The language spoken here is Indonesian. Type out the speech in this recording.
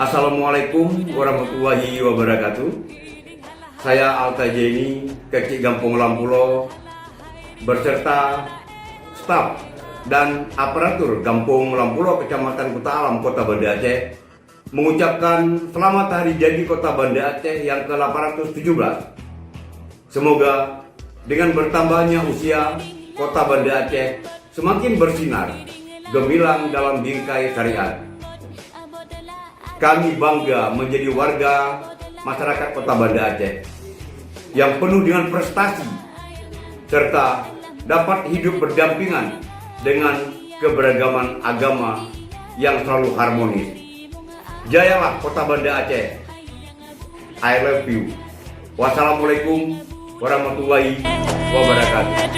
Assalamualaikum warahmatullahi wabarakatuh. Saya Alta Jeni, Kecik Gampung Lampulo, berserta staf dan aparatur Gampung Lampulo, Kecamatan Kuta Alam, Kota Banda Aceh, mengucapkan selamat hari jadi Kota Banda Aceh yang ke-817. Semoga dengan bertambahnya usia, Kota Banda Aceh semakin bersinar, gemilang dalam bingkai syariat. Kami bangga menjadi warga masyarakat Kota Banda Aceh yang penuh dengan prestasi serta dapat hidup berdampingan dengan keberagaman agama yang selalu harmonis. Jayalah Kota Banda Aceh. I love you. Wassalamualaikum warahmatullahi wabarakatuh.